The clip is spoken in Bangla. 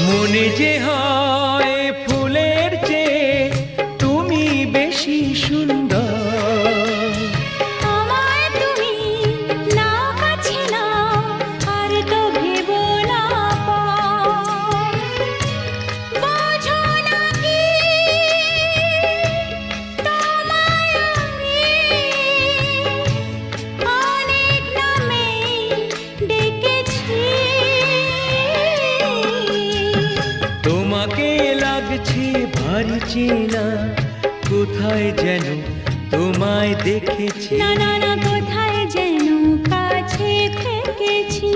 মনে যে হয় ফুলের চেয়ে তুমি বেশি সুন্দর। আমায় তুমি না কাছে না আর তো ভেবো না পর। বোঝো না কি তোমায় আমি অনেক নামে ডেকেছি। তোমাকে লাগছে ভারী চেনা, কোথায় যেন তোমায় দেখেছি। না না না, কোথায় যেন কাছে থেকেছি।